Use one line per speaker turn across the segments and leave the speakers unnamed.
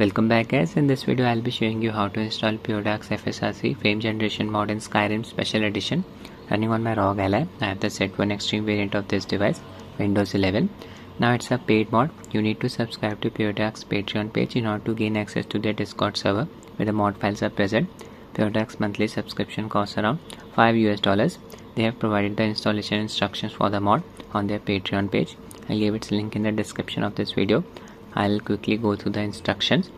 Welcome back guys. In this video I'll be showing you how to install Puredark's FSR frame generation mod in Skyrim Special Edition running on my ROG Ally. I have the set 1 extreme variant of this device, Windows 11. Now it's a paid mod. You need to subscribe to Puredark's Patreon page in order to gain access to their Discord server where the mod files are present. Puredark's monthly subscription costs around $5 US. They have provided the installation instructions for the mod on their Patreon page. I'll leave its link in the description of this video. I'll quickly go through the instructions.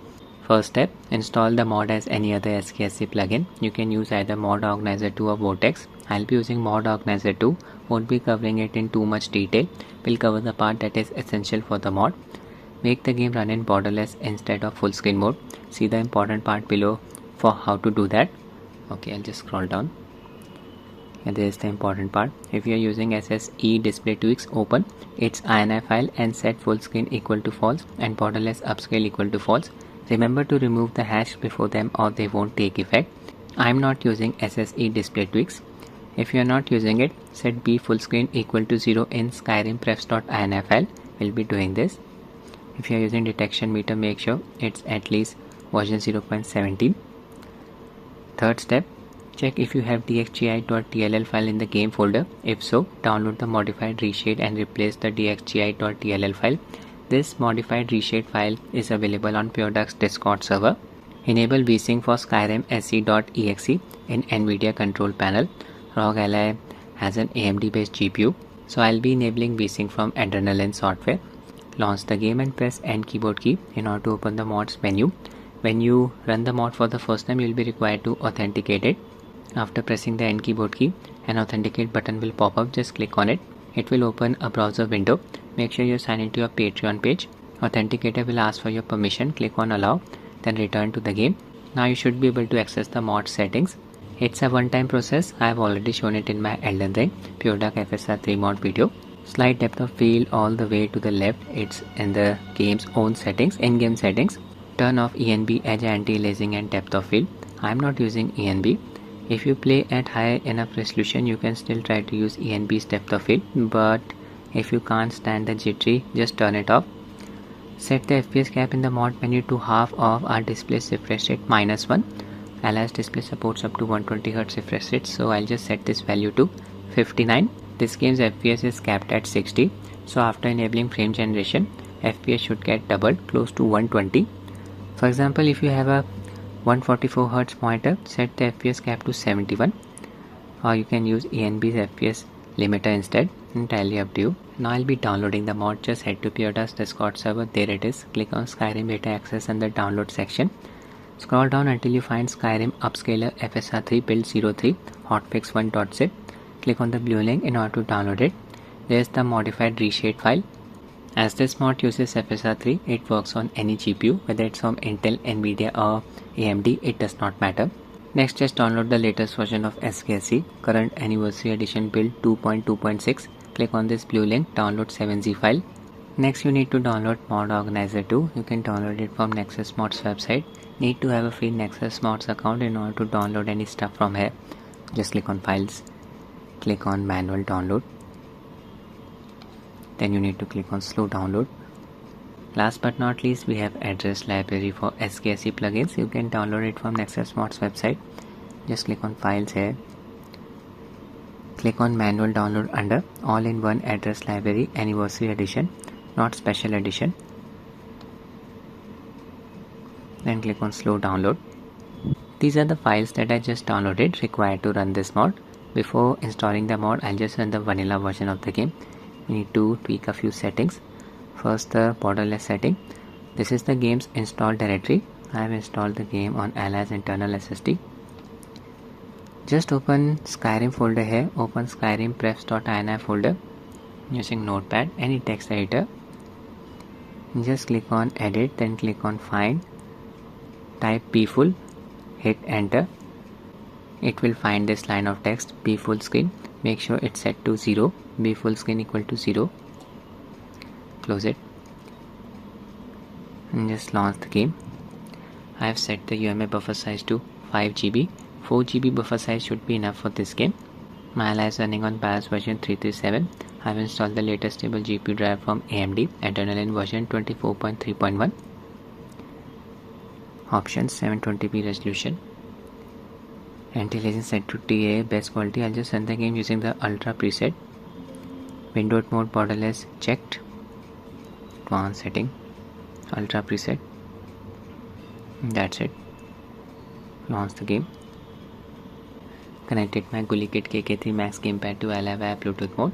First step, install the mod as any other SKSC plugin. You can use either Mod Organizer 2 or Vortex. I'll be using Mod Organizer 2, won't be covering it in too much detail. We'll cover the part that is essential for the mod. Make the game run in borderless instead of full screen mode. See the important part below for how to do that. Okay, I'll just scroll down. And there is the important part. If you are using SSE display tweaks, open its INI file and set full screen equal to false and borderless upscale equal to false. Remember to remove the hash before them or they won't take effect. I am not using SSE display tweaks. If you are not using it, set B full screen equal to 0 in Skyrim prefs.ini file. We'll be doing this. If you are using detection meter, make sure it's at least version 0.17. Third step, check if you have dxgi.tll file in the game folder. If so, download the modified reshade and replace the dxgi.tll file. This modified reshade file is available on Puredark's Discord server. Enable vsync for Skyrim se.exe in NVIDIA control panel. ROG Ally has an AMD based GPU, so I'll be enabling vsync from Adrenaline software. Launch the game and press N keyboard key in order to open the mods menu. When you run the mod for the first time, you'll be required to authenticate it. After pressing the N keyboard key, an authenticate button will pop up. Just click on it. It will open a browser window. Make sure you sign into your Patreon page. Authenticator will ask for your permission. Click on allow, then return to the game. Now you should be able to access the mod settings. It's a one-time process. I have already shown it in my Elden Ring Puredark FSR 3 mod video. Slide depth of field all the way to the left. It's in the game's own settings, in-game settings. Turn off ENB, edge anti-aliasing and depth of field. I'm not using ENB. If you play at high enough resolution, you can still try to use ENB's depth of field, but if you can't stand the jittery, just turn it off. Set the FPS cap in the mod menu to half of our display's refresh rate -1. Ally's display supports up to 120Hz refresh rate, so I'll just set this value to 59. This game's FPS is capped at 60, so after enabling frame generation, FPS should get doubled, close to 120. For example, if you have a 144Hz monitor, set the FPS cap to 71, or you can use ENB's FPS limiter instead. Entirely up to you. Now I'll be downloading the mod. Just head to Puredark's Discord server. There it is. Click on Skyrim Beta Access in the download section. Scroll down until you find Skyrim Upscaler FSR3 build 03 hotfix 1.zip. Click on the blue link in order to download it. There's the modified reshade file. As this mod uses FSR3, it works on any GPU, whether it's from Intel, Nvidia or AMD, it does not matter. Next, just download the latest version of SKSC, current anniversary edition build 2.2.6. Click on this blue link, download 7z file. Next, you need to download Mod Organizer 2. You can download it from Nexus Mods website. Need to have a free Nexus Mods account in order to download any stuff from here. Just click on Files, click on Manual Download. Then you need to click on Slow Download. Last but not least, we have address library for SKSC plugins. You can download it from Nexus Mods website. Just click on Files here. Click on Manual Download under All-in-One Address Library Anniversary Edition, not Special Edition. Then click on Slow Download. These are the files that I just downloaded required to run this mod. Before installing the mod, I'll just run the vanilla version of the game. We need to tweak a few settings. First, the borderless setting. This is the game's installed directory. I have installed the game on Ally's internal SSD. Just open Skyrim folder here. Open Skyrim prefs.ini folder using Notepad, any text editor. Just click on edit, then click on find. Type pfull, hit enter. It will find this line of text, B full screen. Make sure it's set to 0. B full screen equal to 0. Close it and just launch the game. I have set the UMA buffer size to 5 GB. 4 GB buffer size should be enough for this game. My Ally is running on BIOS version 337. I have installed the latest stable GPU drive from AMD, Adrenaline version 24.3.1. Options 720p resolution. Anti-aliasing set to TA, best quality. I'll just run the game using the ultra preset. Windowed mode borderless checked. Advanced setting, ultra preset. That's it. Launch the game. Connected my GuliKit KK3 Max gamepad to Ally via Bluetooth mode.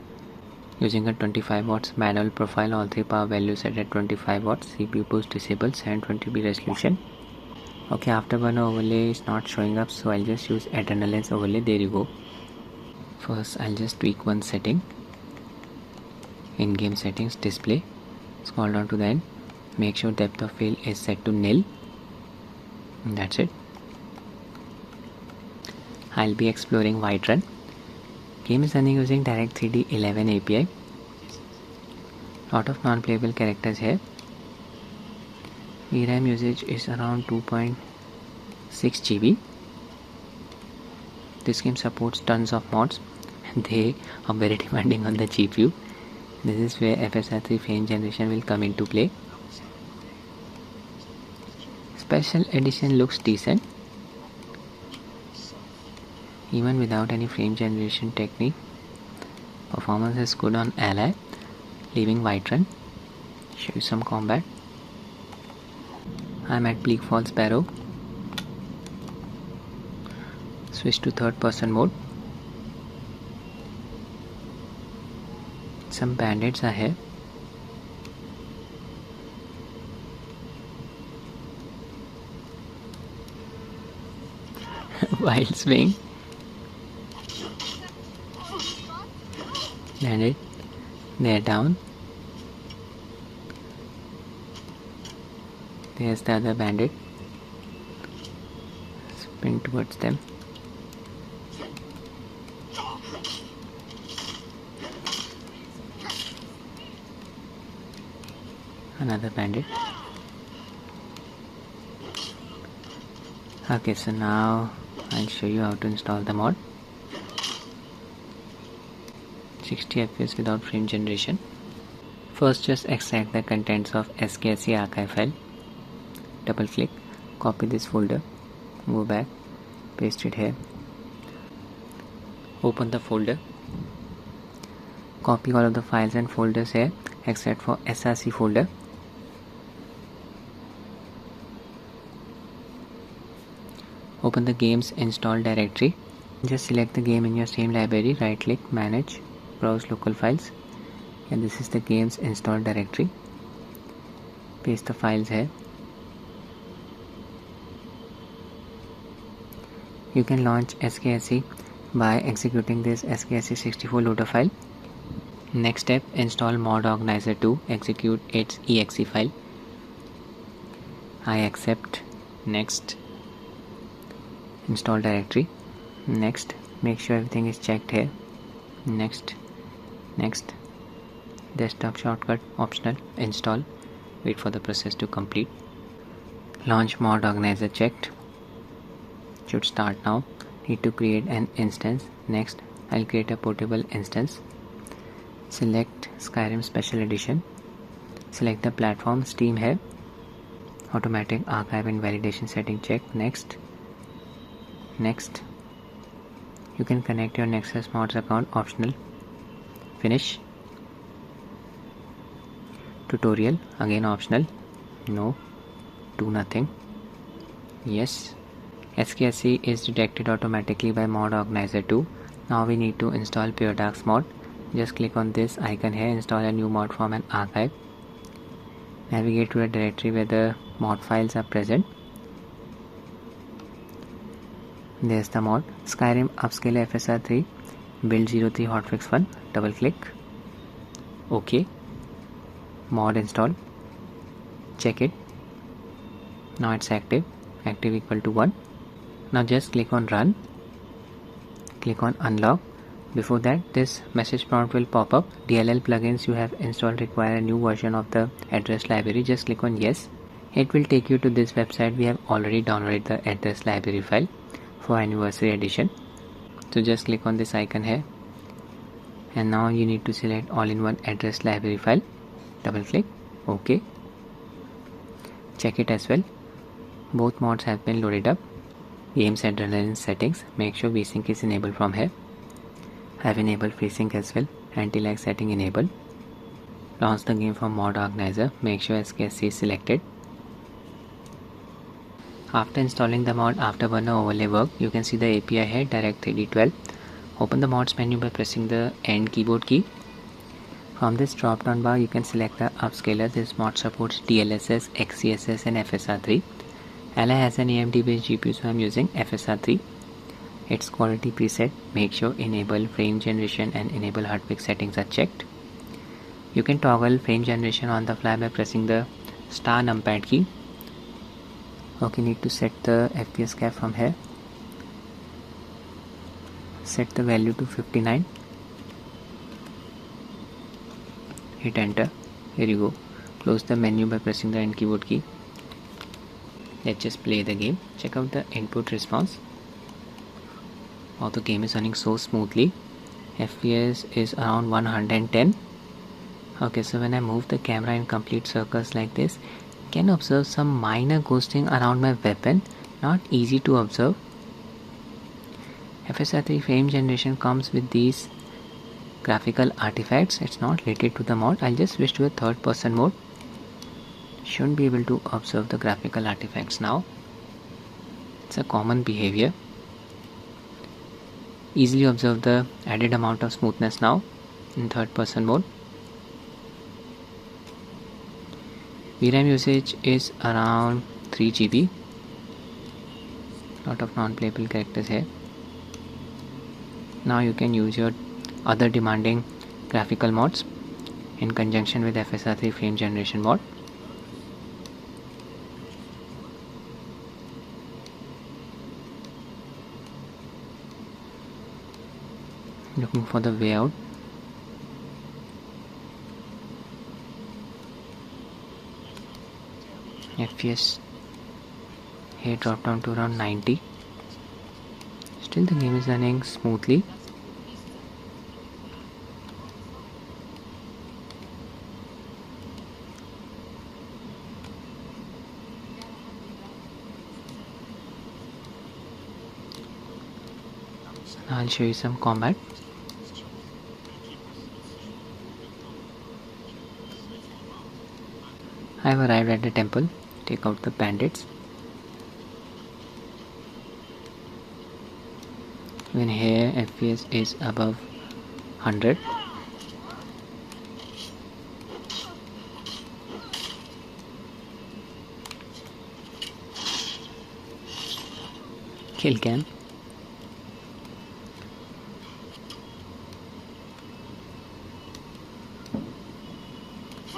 Using a 25 watts manual profile, all three power values set at 25 watts. CPU boost disabled, 720p resolution. Okay, afterburner overlay is not showing up, so I'll just use Adrenaline overlay. There you go. First, I'll just tweak one setting. In-game settings, display. Scroll down to the end. Make sure depth of field is set to nil. And that's it. I'll be exploring Whiterun. Game is running using Direct3D 11 API. Lot of non-playable characters here. VRAM usage is around 2.6 GB. This game supports tons of mods and they are very demanding on the GPU. This is where FSR 3 Fame Generation will come into play. Special edition looks decent. Even without any frame generation technique, performance is good on Ally. Leaving Whiterun. Show you some combat. I'm at Bleak Falls Barrow. Switch to third person mode. Some bandits are here. Wild swing. Bandit. They're down. There's the other bandit. Sprint towards them. Another bandit. Okay, so now I'll show you how to install the mod. 60 FPS without frame generation. First, just extract the contents of SKSE archive file. Double click, copy this folder, go back, paste it here. Open the folder. Copy all of the files and folders here except for SRC folder. Open the game's install directory. Just select the game in your same library, right click, manage, browse local files, and this is the game's install directory. Paste the files here. You can launch SKSE by executing this SKSE64 loader file. Next step, install mod organizer to execute its exe file. I accept. Next, install directory. Next, make sure everything is checked here. Next, desktop shortcut optional, install, wait for the process to complete. Launch mod organizer checked, should start now. Need to create an instance. Next, I'll create a portable instance. Select Skyrim Special Edition. Select the platform, Steam here. Automatic archive and validation setting checked. Next, you can connect your Nexus Mods account, optional. Finish. Tutorial, again optional. No, do nothing. Yes. SKSE is detected automatically by mod organizer 2. Now we need to install Puredark's mod. Just click on this icon here, install a new mod from an archive. Navigate to a directory where the mod files are present. There's the mod, Skyrim Upscale FSR 3 build 03 hotfix 1. Double click. OK. Mod install. Check it. Now it's active. Active equal to 1. Now just click on run. Click on unlock. Before that, this message prompt will pop up. DLL plugins you have installed require a new version of the address library. Just click on yes. It will take you to this website. We have already downloaded the address library file for anniversary edition. So just click on this icon here. And now you need to select all-in-one address library file. Double click. OK. Check it as well. Both mods have been loaded up. Games adrenaline settings. Make sure VSync is enabled from here. I have enabled FreeSync as well. Anti-lag setting enabled. Launch the game from mod organizer. Make sure SKSC is selected. After installing the mod, Afterburner overlay work, you can see the API here, Direct 3D12. Open the mods menu by pressing the end keyboard key. From this drop down bar, you can select the upscaler. This mod supports DLSS, XeSS and FSR3. Ally has an AMD based GPU, so I am using FSR3. Its quality preset. Make sure enable frame generation and enable heartbeat settings are checked. You can toggle frame generation on the fly by pressing the star numpad key. Okay, need to set the FPS cap from here. Set the value to 59. Hit enter. Here you go. Close the menu by pressing the end keyboard key. Let's just play the game. Check out the input response. Wow, the game is running so smoothly. FPS is around 110. Okay, so when I move the camera in complete circles like this, you can observe some minor ghosting around my weapon. Not easy to observe. FSR3 frame generation comes with these graphical artifacts. It's not related to the mod. I'll just switch to a third person mode. Shouldn't be able to observe the graphical artifacts now. It's a common behavior. Easily observe the added amount of smoothness now in third person mode. VRAM usage is around 3 GB. Lot of non-playable characters here. Now you can use your other demanding graphical mods in conjunction with FSR3 frame generation mod. Looking for the way out. FPS here dropped down to around 90. Still the game is running smoothly. I'll show you some combat. I have arrived at the temple. Take out the bandits. When here FPS is above 100. Kill cam.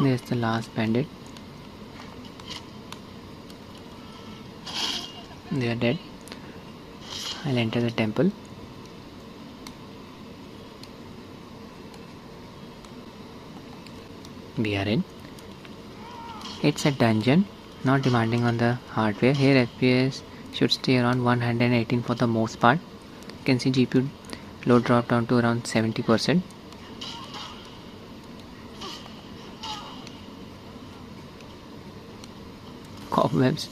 There's the last bandit. They are dead. I'll enter the temple. We are in. It's a dungeon, not demanding on the hardware. Here FPS should stay around 118 for the most part. You can see GPU load drop down to around 70%. Cobwebs.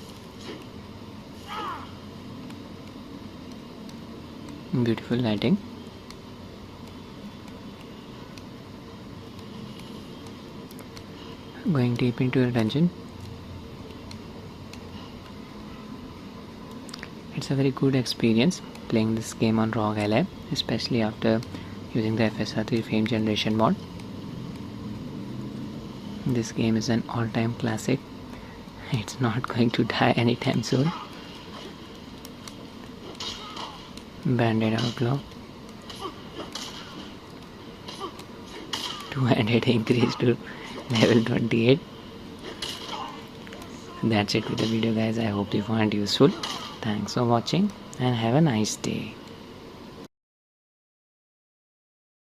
Beautiful lighting. Going deep into a dungeon. It's a very good experience playing this game on ROG Ally, especially after using the FSR3 frame generation mod. This game is an all-time classic. It's not going to die anytime soon. Banded Outlaw. 200 increase to level 28. That's it with the video, guys. I hope you found it useful. Thanks for watching and have a nice day.